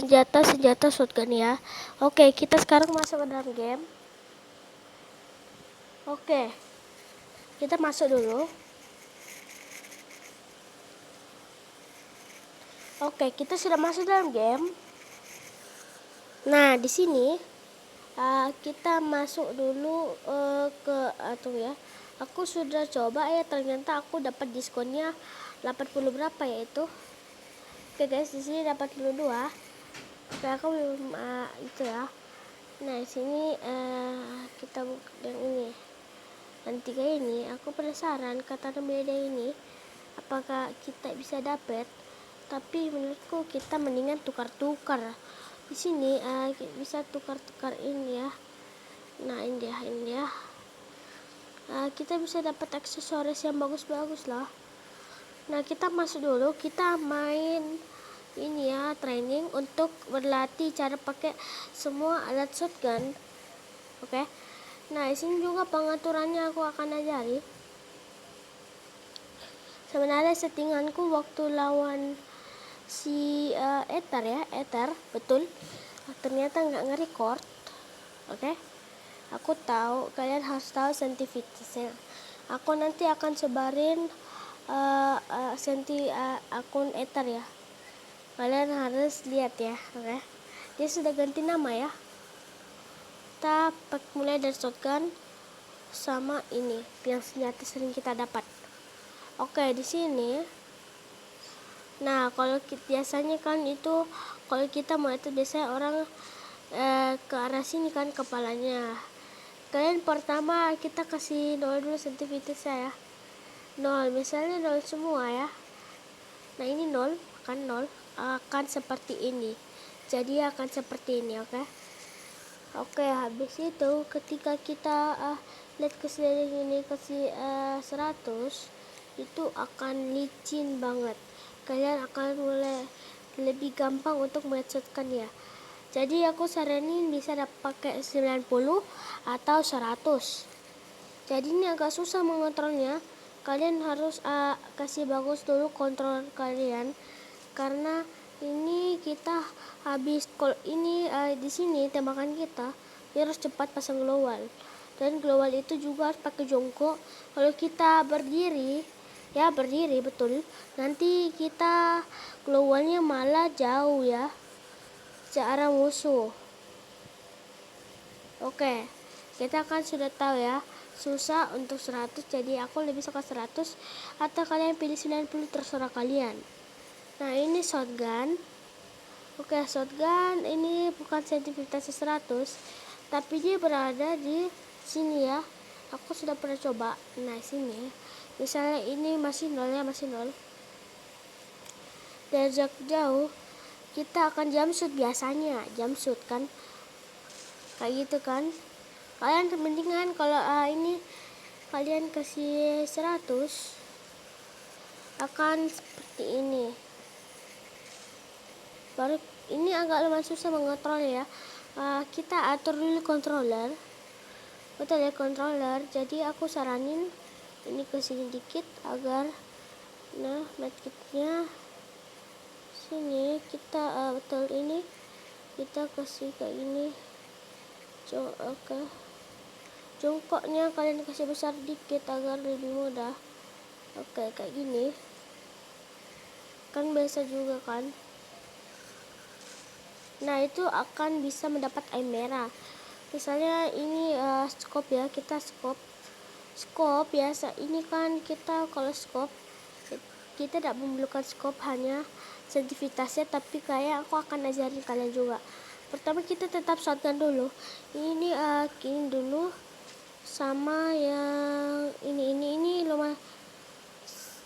senjata shotgun ya. Oke, kita sekarang masuk ke dalam game. Oke, kita masuk dulu. Oke, kita sudah masuk dalam game. Nah, di sini kita masuk dulu ke ya. Aku sudah coba ya, ternyata aku dapat diskonnya 80 berapa ya itu. Oke guys, di sini dapat 82. Oke, aku belum itu ya. Nah, di sini kita buka yang ini. Nanti kayak ini, aku penasaran kata beda ini. Apakah kita bisa dapat? Tapi menurutku kita mendingan tukar-tukar. Di sini bisa tukar-tukar ini ya. Nah, ini dia. Kita bisa dapat aksesoris yang bagus-bagus lah. Nah, kita masuk dulu, kita main ini ya, training untuk berlatih cara pakai semua alat shotgun. Oke. Nah, di sini juga pengaturannya aku akan ajari. Sebenarnya settinganku waktu lawan si Ether, betul. Ternyata nggak nge-record. Oke. Aku tahu, kalian harus tahu sensitivitasnya. Aku nanti akan sebarin akun Ether ya. Kalian harus lihat ya, oke. Dia sudah ganti nama ya. Kita mulai dari shotgun sama ini yang senjata sering kita dapat. Oke, di sini. Nah, kalau biasanya kan itu kalau kita mau itu biasanya orang ke arah sini kan kepalanya. Kalian pertama kita kasih 0 dulu sensitivitasnya ya. 0, misalnya 0 semua ya. Nah, ini 0, kan 0 akan seperti ini. Jadi akan seperti ini, oke. Oke, habis itu ketika kita lihat ke sini ini kasih 100, itu akan licin banget. Kalian akan mulai lebih gampang untuk mengecatkan ya. Jadi aku saranin bisa pakai 90 atau 100. Jadi ini agak susah mengontrolnya. Kalian harus kasih bagus dulu kontrol kalian, karena ini kita habis kalau ini di sini tembakan kita harus cepat pasang global, dan global itu juga harus pakai jongkok. Kalau kita berdiri betul, nanti kita globalnya malah jauh ya ke arah musuh. Oke, kita kan sudah tahu ya, susah untuk 100, jadi aku lebih suka 100 atau kalian pilih 90, terserah kalian. Nah, ini shotgun. Oke, shotgun ini bukan sensitivitas 100, tapi dia berada di sini ya. Aku sudah pernah coba. Nah, sini misalnya ini masih 0 ya, masih 0. Dari jarak jauh kita akan jumpsuit, biasanya jumpsuit kan kayak gitu kan. Kalian mendingan kalau ini kalian kasih 100 akan seperti ini. Baru ini agak lumayan susah mengontrol ya. Kita atur dulu controller. Betul ya, controller. Jadi aku saranin ini ke sini dikit agar medkitnya sini kita betul ini kita kasih kayak ini. Oke. Jongkoknya kalian kasih besar dikit agar lebih mudah. Oke, kayak gini. Kan biasa juga kan. Nah, itu akan bisa mendapat aim merah. Misalnya ini scope ya, kita scope biasa ini kan kita kalau scope kita tidak memerlukan scope hanya sensitivitasnya, tapi kayak aku akan ajarin kalian juga. Pertama kita tetap shotgun dulu. Ini gini dulu sama yang ini lumayan.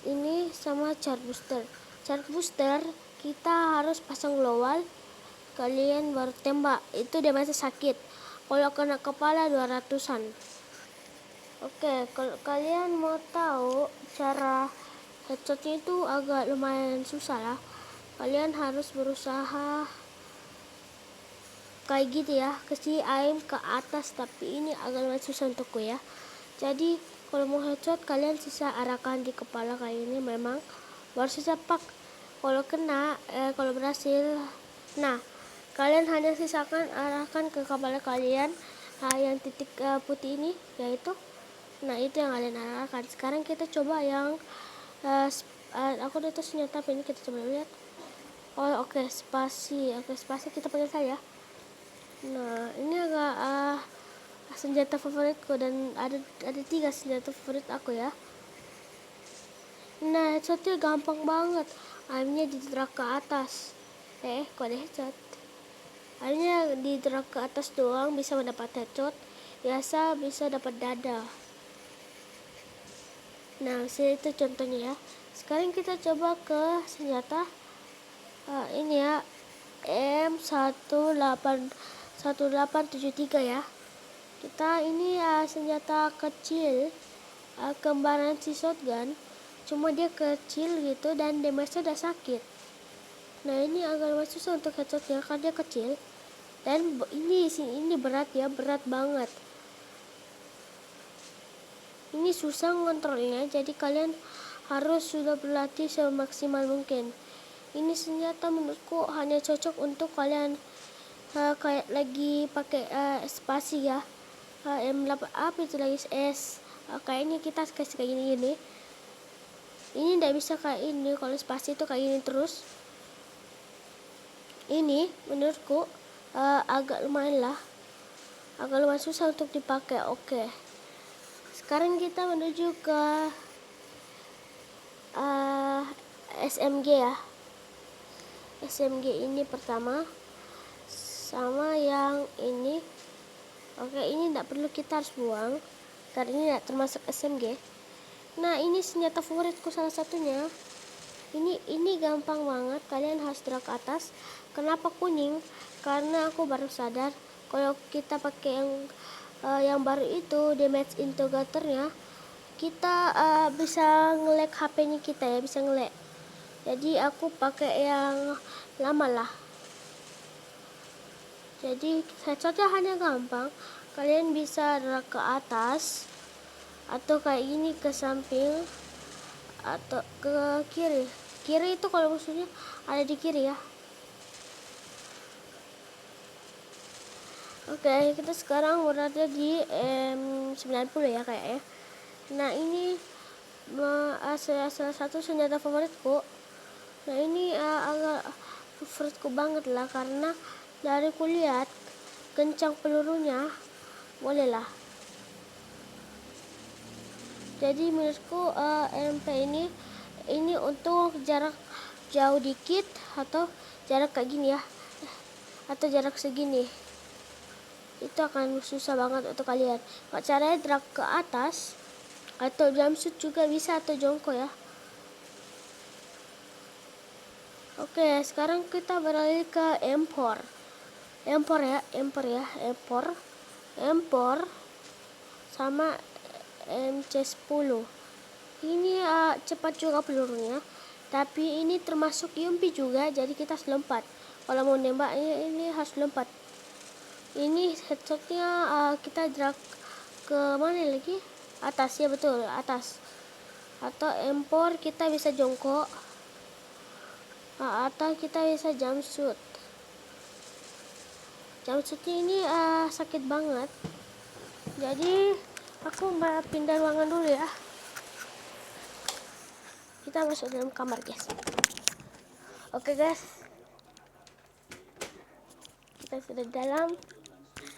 Ini sama charge booster kita harus pasang global. Kalian baru tembak, itu dia masih sakit. Kalau kena kepala 200-an. Oke, kalau kalian mau tahu cara headshotnya itu agak lumayan susah lah. Kalian harus berusaha kayak gitu ya, kasih aim ke atas, tapi ini agak lumayan susah untukku ya. Jadi kalau mau headshot kalian sisa arahkan di kepala kayak ini, memang baru sisa pak. Kalau kena kalau berhasil. Nah, Kalian hanya sisakan arahkan ke kepala kalian yang titik putih ini, yaitu itu yang kalian arahkan. Sekarang kita coba yang aku udah tahu senjata apa ini, kita coba lihat. Oke, spasi kita pakai saja. Nah, ini agak senjata favoritku, dan ada 3 senjata favorit aku ya. Nah, headshotnya gampang banget. Aimnya di drag ke atas. Kok ada headshot? Aimnya di drag ke atas doang bisa mendapat headshot. Biasa bisa dapat dada. Nah, itu contohnya ya. Sekarang kita coba ke senjata ini ya, M1873 ya. Kita ini senjata kecil, kembaran si shotgun, cuma dia kecil gitu dan damage-nya udah sakit. Nah, ini agak lumayan susah untuk headshotnya karena dia kecil, dan ini berat ya, berat banget. Ini susah ngontrolnya, jadi kalian harus sudah berlatih semaksimal mungkin. Ini senjata menurutku hanya cocok untuk kalian kayak lagi pakai spasi ya. M8 apa itu lagi S. Kayaknya kita kasih kayak gini. Ini tidak bisa kayak ini, kalau spasi itu kayak gini terus. Ini menurutku agak lumayan susah untuk dipakai. Oke. Sekarang kita menuju ke SMG ya. SMG ini pertama, sama yang ini. Oke, ini tidak perlu kita harus buang karena ini tidak termasuk SMG. Nah, ini senjata favoritku salah satunya. Ini gampang banget, kalian harus drag ke atas. Kenapa kuning? Karena aku baru sadar kalau kita pakai yang baru itu damage integratornya, kita bisa nge-lag HP-nya kita ya, bisa nge-lag. Jadi aku pakai yang lama lah. Jadi headshotnya hanya gampang, kalian bisa drag ke atas atau kayak gini ke samping atau ke kiri. Kiri itu kalau musuhnya ada di kiri ya. Oke, kita sekarang berada di M90 ya kayaknya. Nah, ini salah satu senjata favoritku. Nah, ini agak favoritku banget lah, karena dari kulihat kencang pelurunya, boleh lah. Jadi menurutku MP ini untuk jarak jauh dikit atau jarak kayak gini ya, atau jarak segini. Itu akan susah banget untuk kalian. Kalau caranya drag ke atas atau jumpsuit juga bisa, atau jongkok ya. Oke, sekarang kita beralih ke M4 sama MC10. Ini cepat juga pelurunya, tapi ini termasuk UMP juga, jadi kita harus lompat. Kalau mau nembak ini harus lompat. Ini headshotnya kita drag ke mana lagi? Atas ya, betul, atas. Atau M4 kita bisa jongkok, atau kita bisa jumpsuit. Jumpsuitnya ini sakit banget. Jadi aku pindah ruangan dulu ya. Kita masuk dalam kamar guys. Oke guys, kita sudah dalam.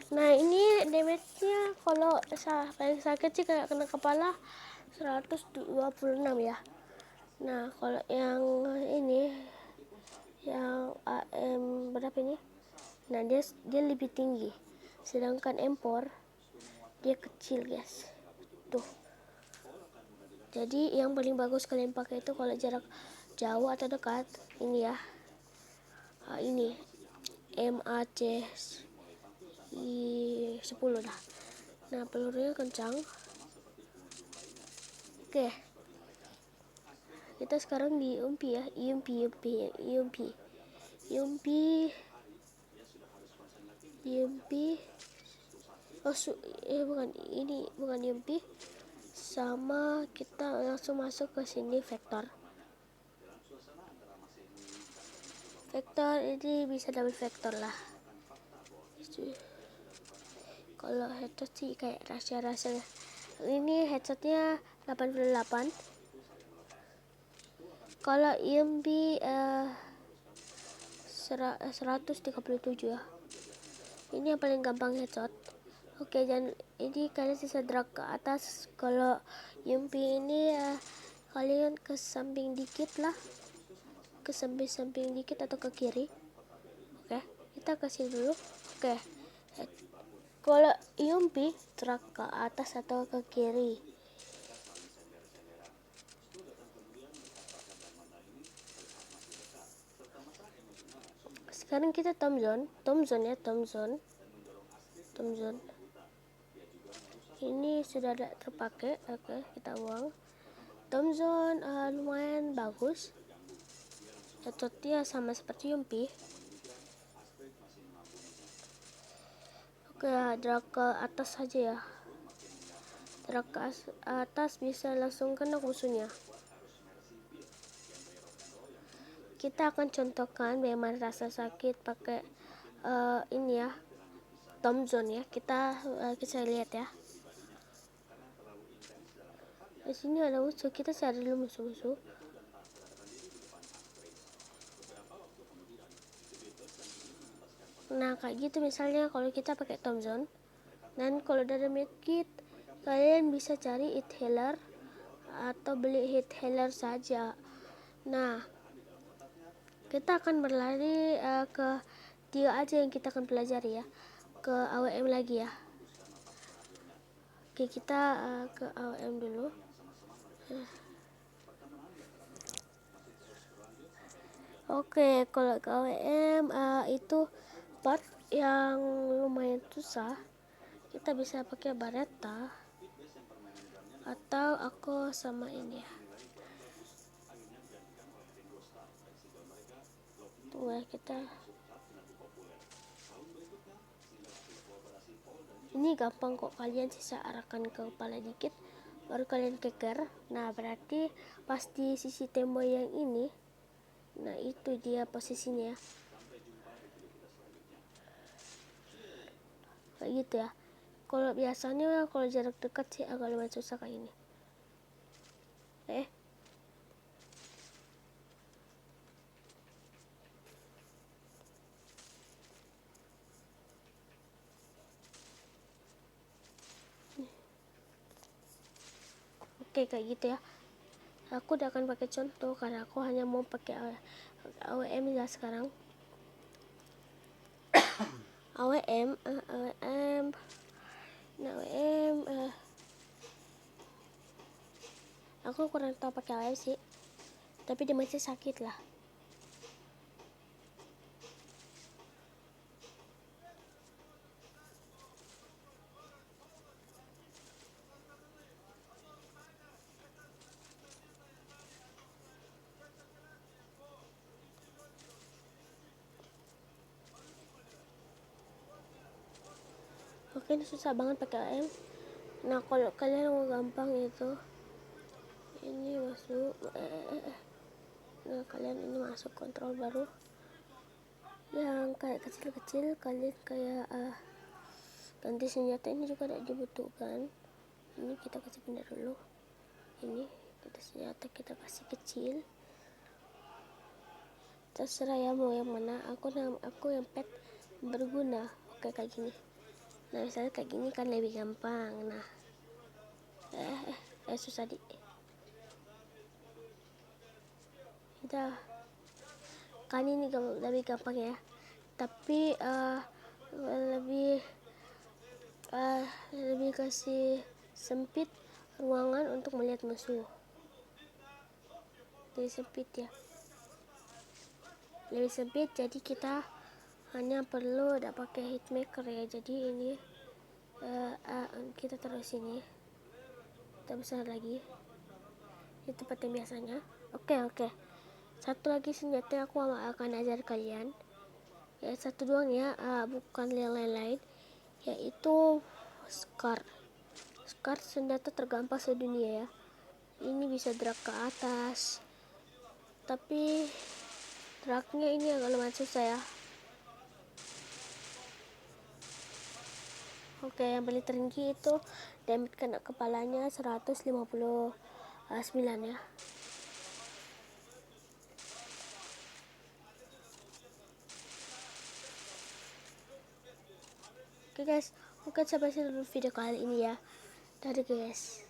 Nah, ini damage-nya kalau paling sakit sih kayak kena kepala 126 ya. Nah, kalau yang ini, yang AM berapa ini? Nah, dia lebih tinggi. Sedangkan M4 dia kecil guys. Tuh. Jadi yang paling bagus kalian pakai itu kalau jarak jauh atau dekat, ini ya. Ini MAC 10 dah. Nah, pelurunya kencang. Oke. Kita sekarang di UMP ya. UMP. Bukan ini, bukan UMP. Sama kita langsung masuk ke sini, vektor vektor ini bisa double vektor lah. Kalau headshot sih kayak rahasia-rahasia. Ini headshotnya 88. Kalau EMP 137 ya. Ini yang paling gampang headshot. Oke, dan ini kalian bisa drag ke atas. Kalau EMP ini kalian ke samping dikit lah, ke samping dikit atau ke kiri. Oke, kita kasih dulu. Oke, kalau EMP drag ke atas atau ke kiri. Sekarang kita Tom zone ya. Ini sudah tidak terpakai. Oke, kita buang. Tom zone lumayan bagus. Headshotnya sama seperti Yumpi. Oke, drag ke atas saja ya. Drag ke atas bisa langsung kena musuhnya. Kita akan contohkan bagaimana rasa sakit pakai ini ya, Tom zone ya. Kita lihat ya. Di sini ada musuh, kita cari dulu musuh-musuh. Nah, kayak gitu misalnya kalau kita pakai Tom zone. Dan kalau dari medkit, kalian bisa cari hit healer atau beli hit healer saja. Nah, kita akan berlari ke tiga aja yang kita akan pelajari ya. Ke AWM lagi ya. Oke, kita ke AWM dulu. Oke, kalau ke AWM itu part yang lumayan susah. Kita bisa pakai Baretta atau aku sama ini ya. Tunggu ya, kita ini gampang kok, kalian sisa arahkan ke kepala dikit baru kalian keker. Nah, berarti pasti sisi tembok yang ini. Nah, itu dia posisinya kayak gitu ya. Kalau biasanya kalau jarak dekat sih agak lumayan susah kayak ini. Oke, kayak gitu ya. Aku udah akan pakai contoh karena aku hanya mau pakai AWM ya sekarang. AWM aku kurang tahu pakai AWM sih, tapi dia masih sakit lah. Oke, ini susah banget pakai AWM. Nah, kalau kalian mau gampang itu ini masuk nah, kalian ini masuk kontrol baru yang kayak kecil-kecil. Kalian kayak ganti senjata ini juga tidak dibutuhkan. Ini kita kasih pindah dulu. Ini kita senjata kita kasih kecil, terserah ya mau yang mana. Aku yang pet berguna. Oke, kayak gini. Nah, misalnya kayak gini kan lebih gampang. Nah, susah kita kan ini lebih gampang ya, tapi lebih kasih sempit ruangan untuk melihat musuh. Lebih sempit ya, lebih sempit, jadi kita hanya perlu tidak pakai hitmaker ya. Jadi ini kita taruh sini, kita besar lagi di tempat yang biasanya. Oke. Satu lagi senjata yang aku akan ajar kalian, ya satu doang ya, bukan yang lain-lain, yaitu Scar senjata tergampang sedunia ya. Ini bisa drag ke atas, tapi Geraknya ini agak lumayan susah ya. Oke, yang paling tinggi itu damage kena kepalanya 159 ya. Oke guys, mungkin sampai sini dulu video kali ini ya. Dadah guys.